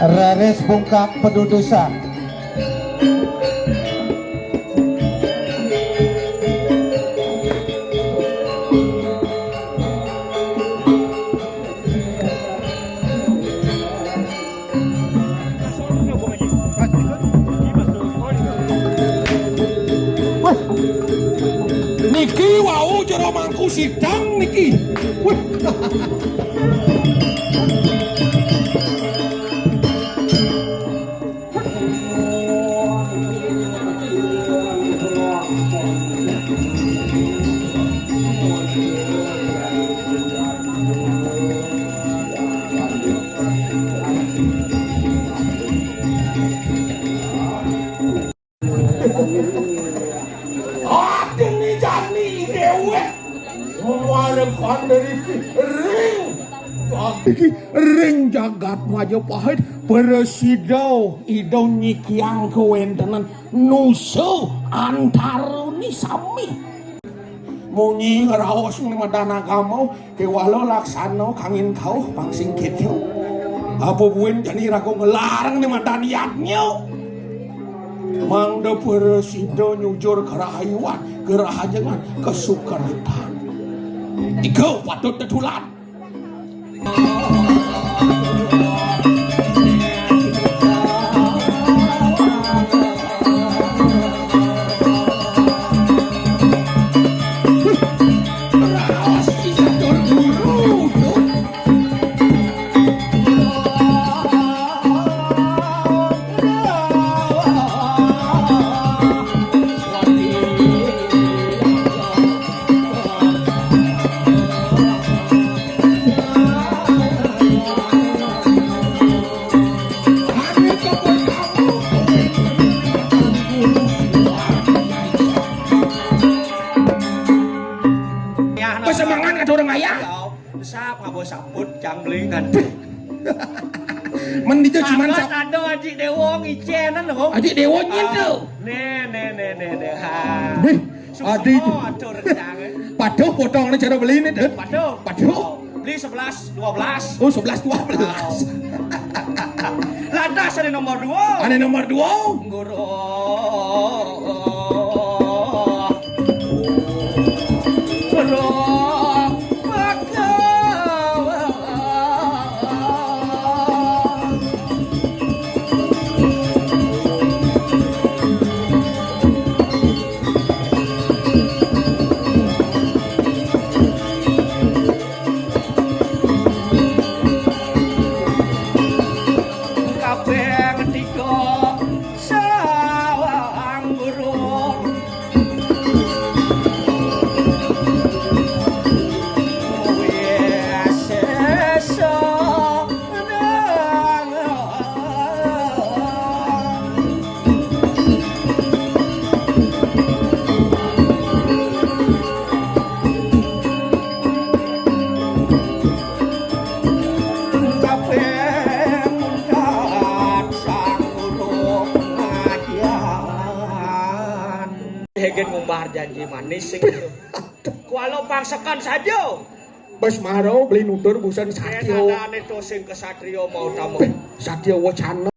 Reres bungkak pedudusan. Niki wau jero mangku sidang niki. Ring jagat Majapahit Presida Ido nyikiang kewentanan nusu antaruni sami munyi ngeraos madana kamu kewalo laksana kangin kau pangsing kityo apa buin jani raku ngelarang ni madaniatnya mangda Presida nyujur kerahayuan kerahajangan kesukaratan iko patut tetulan. Saput janglingan men itu cuman ada adik dewa ngicenan dong adik dewa nyintu ne adik paduh potongnya cara beli ini deh paduh beli 11 12 oh 11 12 lantas ada nomor 2 guru ngumbar janji manis gitu. Walau pangsakan saja. Bas maro beli nutur busan satyo. Ada itu sing kesatrio mau tamu. Satyo wacana.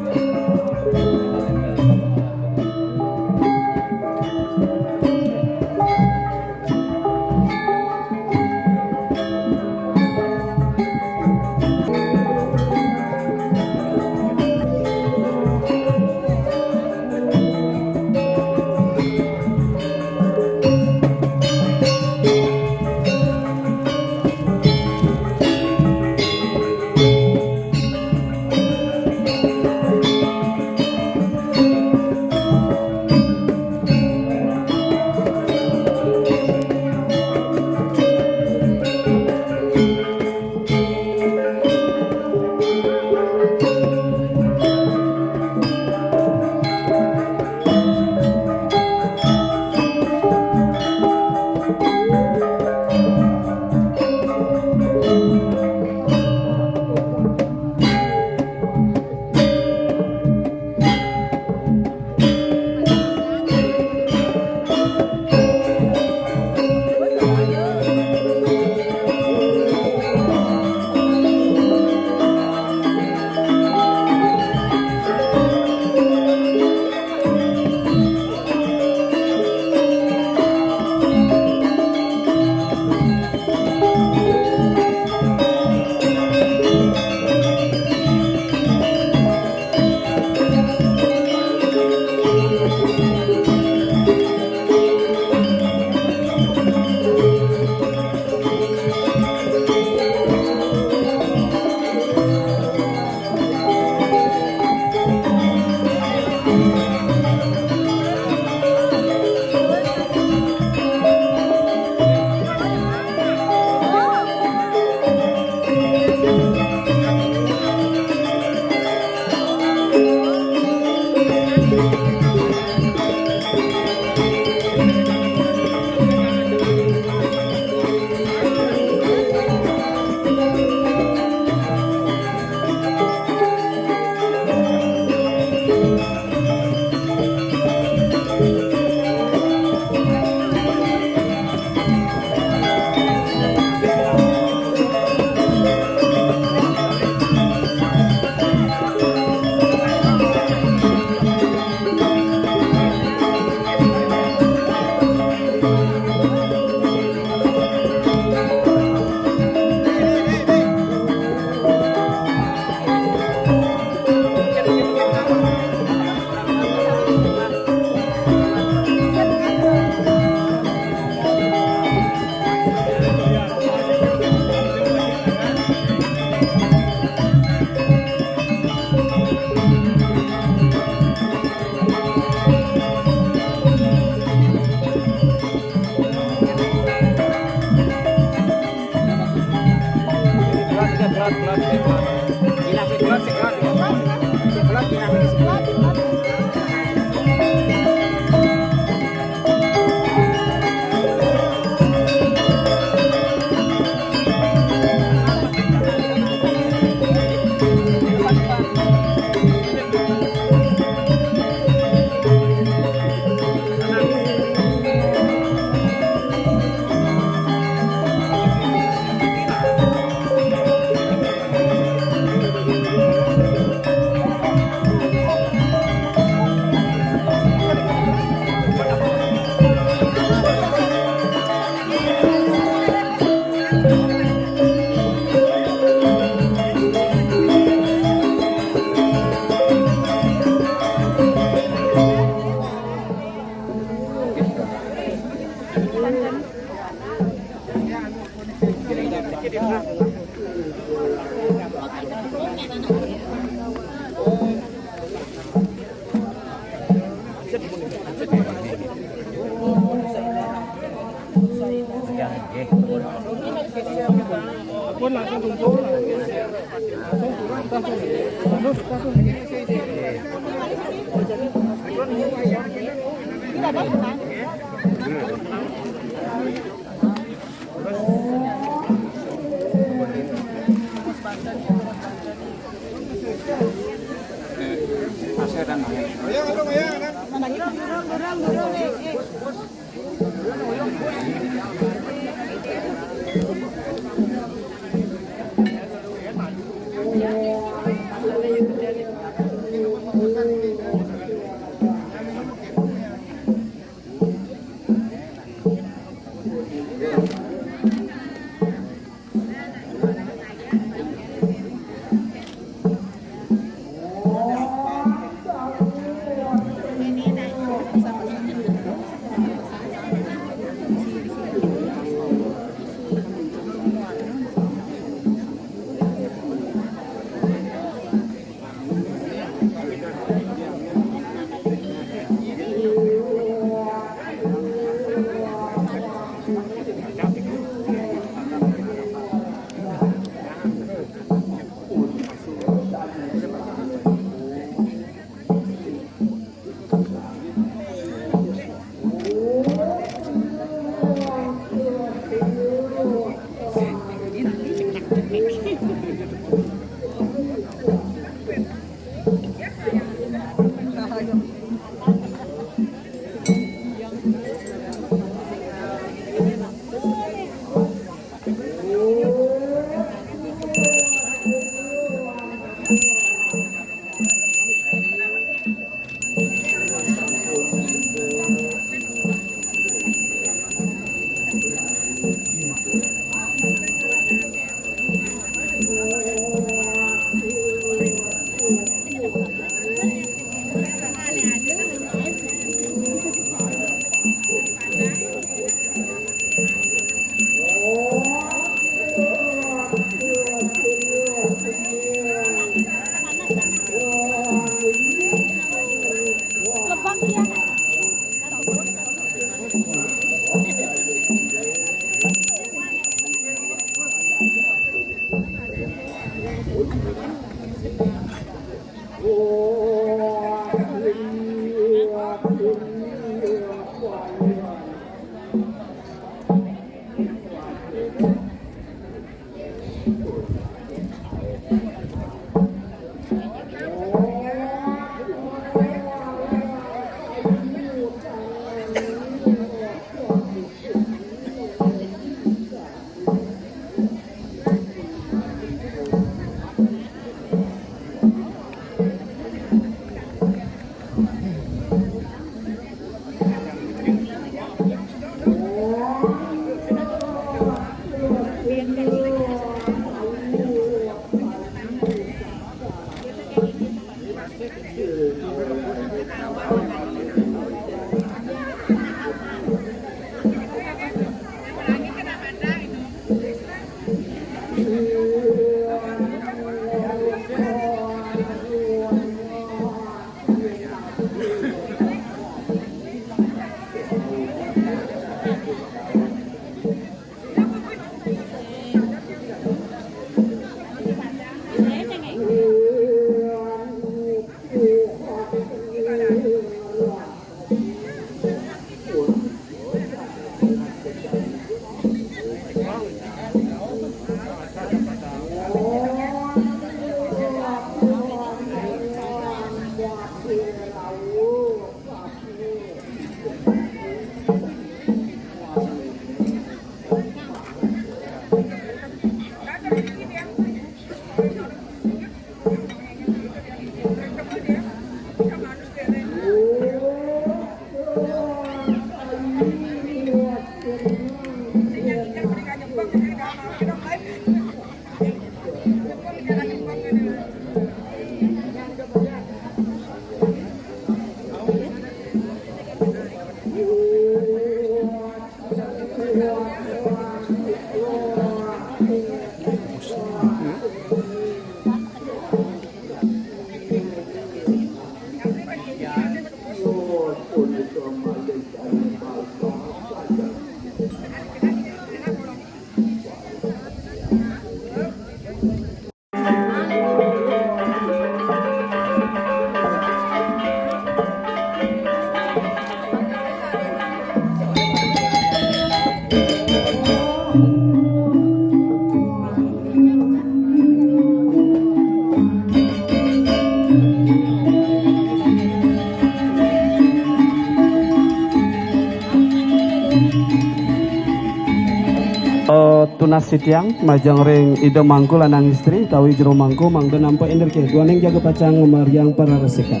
Tunas sitiang majang ring ido mangku lanang istri tawi jero mangku mangdo nampak energi duaneng jaga pacang memariang para resikat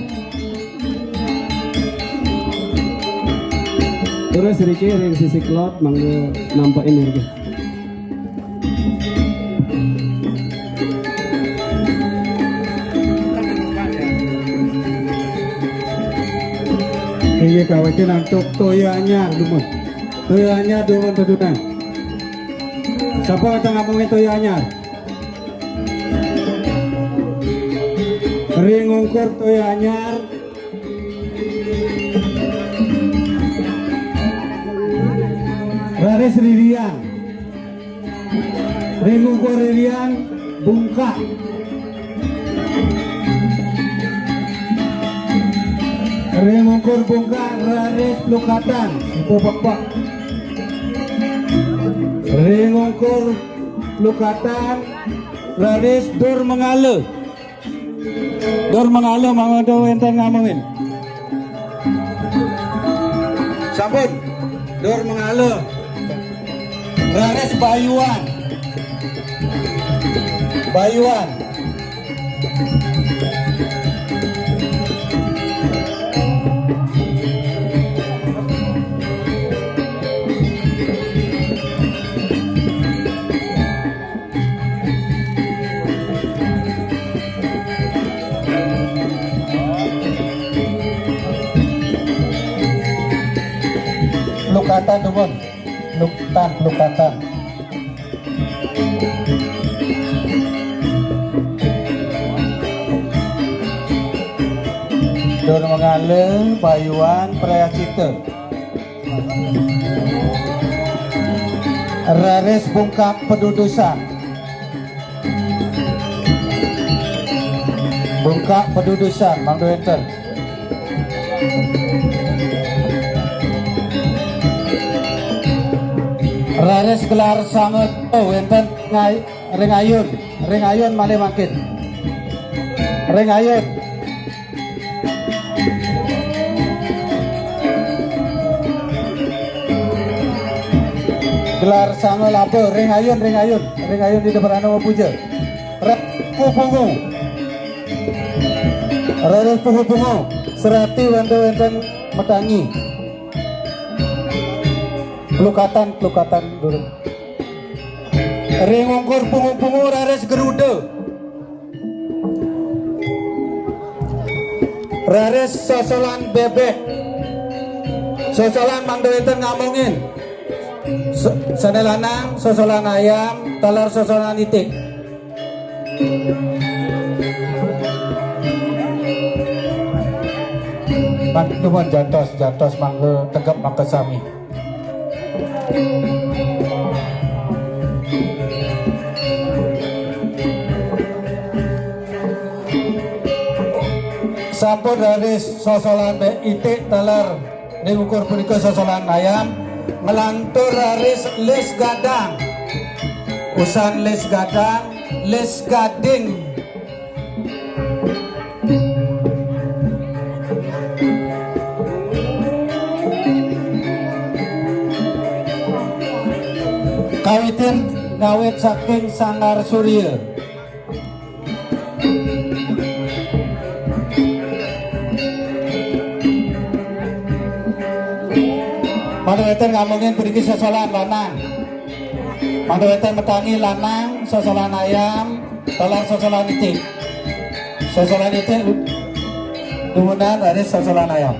terus riki ring sisi klot mangdo nampak energi Iya kawatin untuk toyanya dumon. Toyanya dumon tedunan. Siapa yang ngomongin toyanya? Ring ngungkur toyanya. Raris Lilian. Ring ngungkur Lilian bungka. Ring ngungkur bungka Raris Lukatan. Ibu bapak. Ring ngungkur Lukatan Raris Dur Mengale. Dur Mengale mama do enten ngomongin. Sampun. Dur Mengale. Raris Bayuan. Bayuan. Lukatan dukun, lukatan. Dur Mengale, Bayuan, Prayacita. Rares bungkak pedudusan. Bungkak pedudusan Mang Dueten. Rares gelar sanget wenten ring ayun malih makin. Ring ayun. Gelar sangat apa? Ring ayun di depan Anu Puja. Pungu, Rares pungu, serati wenten metangi. Pelukatan dulu. Ring ungkur pungu Rares geruda. Rares sosolan bebek. Sosolan Mang Dueten ngomongin. Sane lanang, sosolan ayam, talar sosolan itik. Mantuman jantos mangga tegap mangga sami. Sampun Rares sosolan itik talar ning ukur punika sosolan ayam. Melantur Rares les gadang, usan les gadang, les gading. Kawitin ngawit saking Sanggar Surya. Mang Dueten ngomongin beriki sosolan lanang. Mang Dueten metangi lanang, sosolan ayam, talar sosolan itik. Sosolan itik dumunan Rares sosolan ayam.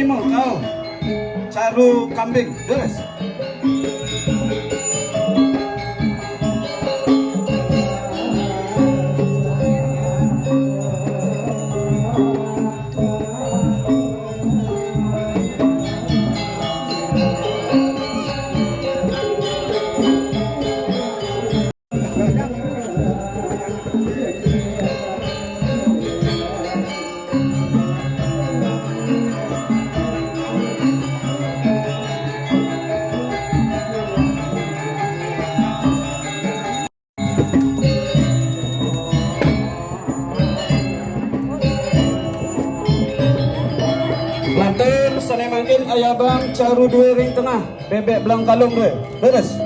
simo kau caru kambing terus. Lantin sana mangkin ayah bang caru dua ring tengah bebek belang kalung dua beres.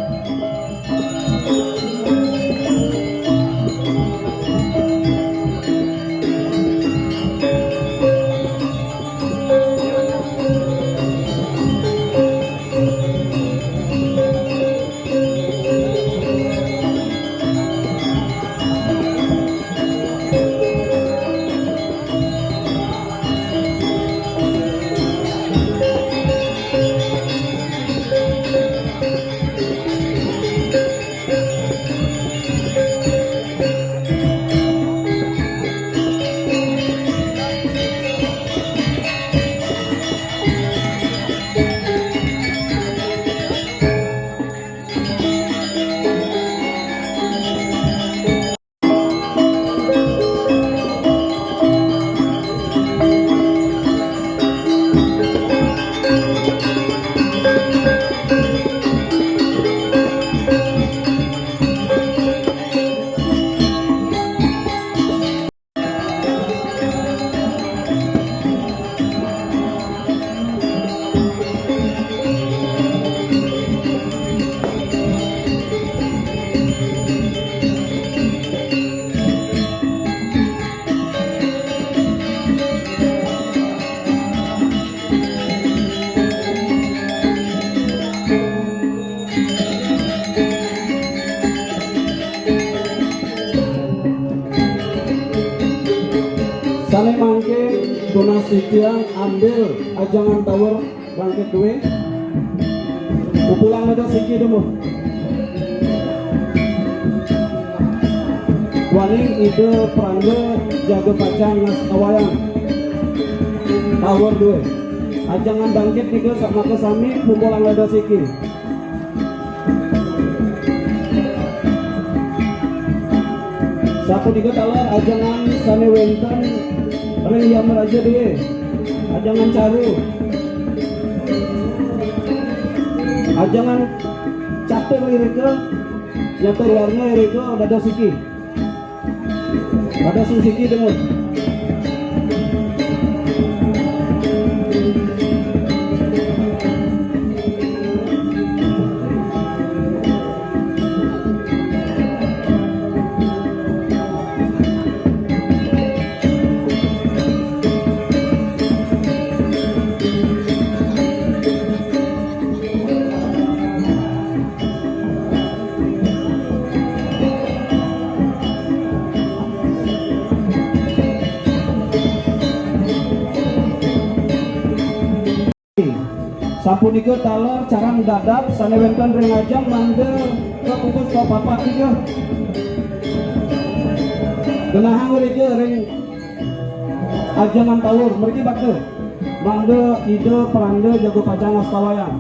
Sale mangke donasi tiang ambil ajangan tower bangkit duwe. Pupulang ada siki demo. Waling ide perangga jaga pacang nas awayang. Tower duwe. Ajangan bangkit tiga sama kesami pupulang ada siki. Satu tiga talar ajangan sane wenten ring yang meraja deh, ajangan caru, ajangan catur lirika, nyatur warna lirika dada siki demut. Sapunika talar carang dadap sane wenten ring ajang mangga kepungkus ka papat tiga. Genahang urike ring ajangan tawur mriki bakte. Mangga ide peranda jago pacang astawayang.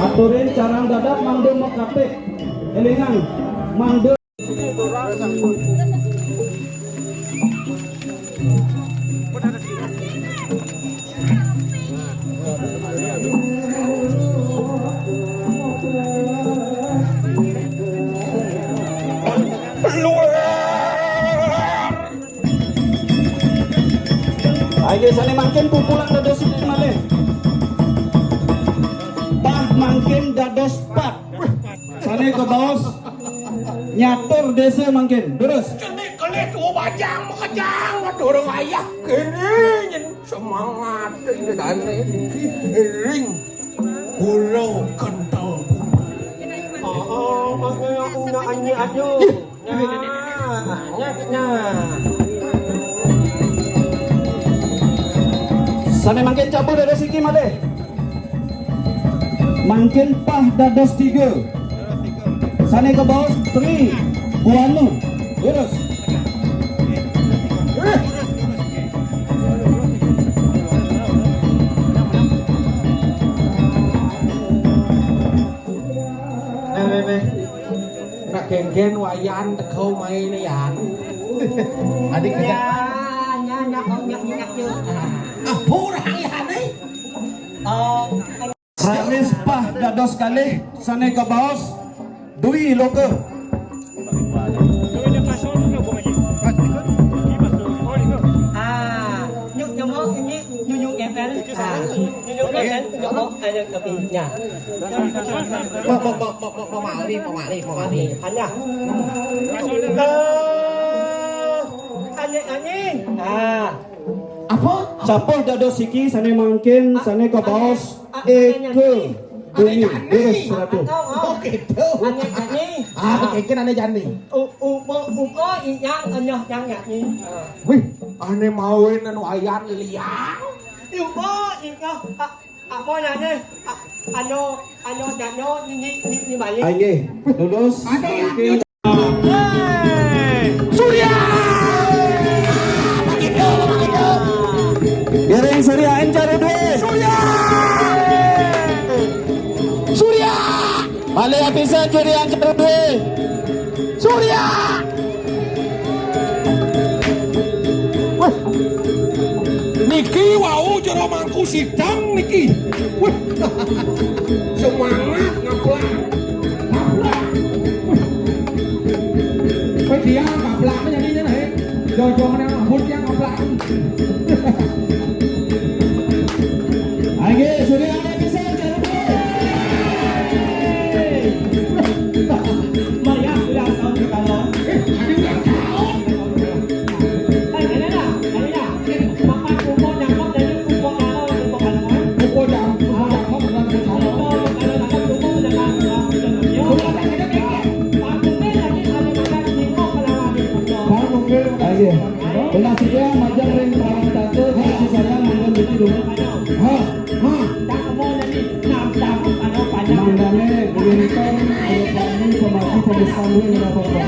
Aturin carang dadap mangga mekapik. Elingan mangga Ayo sana makin pupulan dados malih. Bah makin dados pat. Sana ke bos nyatur desa makin. Terus. Cenik kelih tuh bajang makajang dorong ayah kene nyen semangat dane ring pulau kental. Oh, makanya aku nak anyi aja. Sana makin cabut dari siki made. Makin pah dados 3. Sana ke bawah 3. Buanu. Terus. Nak gen-gen wayan tekau main yan. Adik kerja. Raris pah dados kali sana ke bawah 2 loke. Apa? Capol dados siki sana makin sana ke bawah Eke Bumi beres 100. Oh gitu. Kayaknya aneh jani. Wih, aneh mauin wayan liang. Aye, lulus. Makin Surya. Biarin Surya encar duit. Surya. Balik habisan juri yang kedua. Surya. Wah. Niki wau jero mangku sidang niki. Wah. Semangat ngaplak. Wah dia ngaplaknya jadi nih. Jojo mana ngabut yang ngaplak. Aye, Surya habisan encar duit. Maria sudah tahu di kalon. Belah sedia majang ring perang tante kasih sayang manggon begitu. Mandane berikan kami pemaju pembesan ini apa-apa.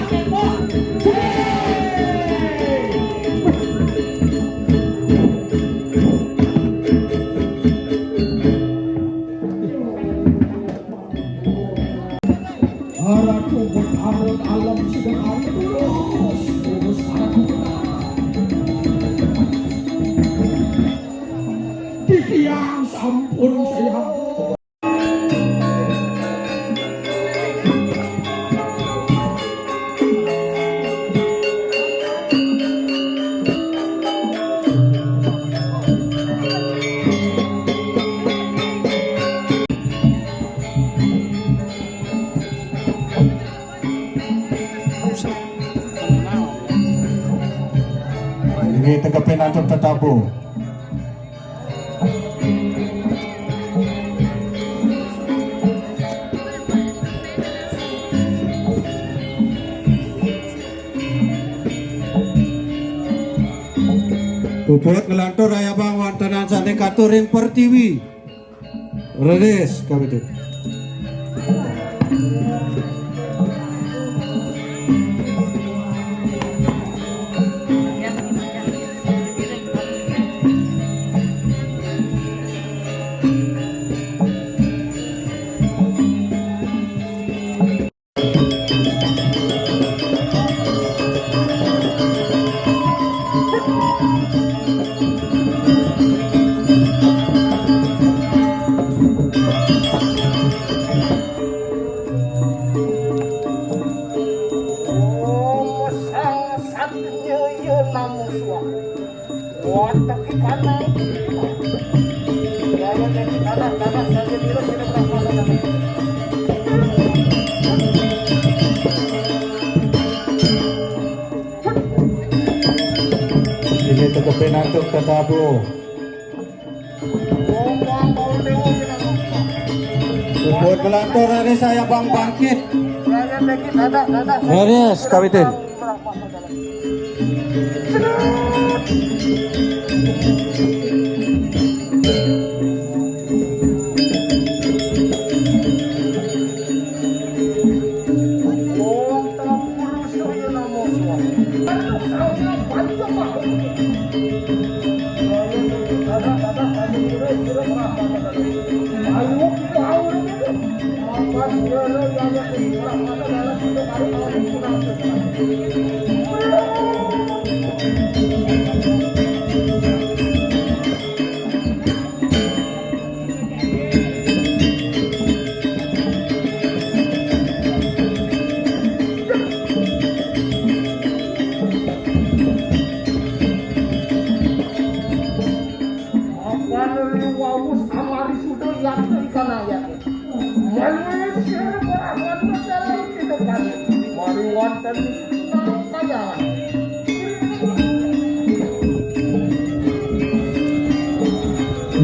Harapku bertarung alam sudah halus. Urus harapku Tiang sampun saya. Ini tegapin antum tetabu. Bubut ngelantur raya bang wantanan sate katuring pertiwi. Redes kami itu. Ini tegapin antum tetabu. Bubut ngelantur hari saya bang bangkit. Redes kami itu.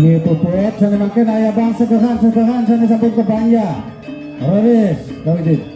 Gitu pet, sana makin ayah bang segehan sana sambung ke banya. Roris, Dawidin.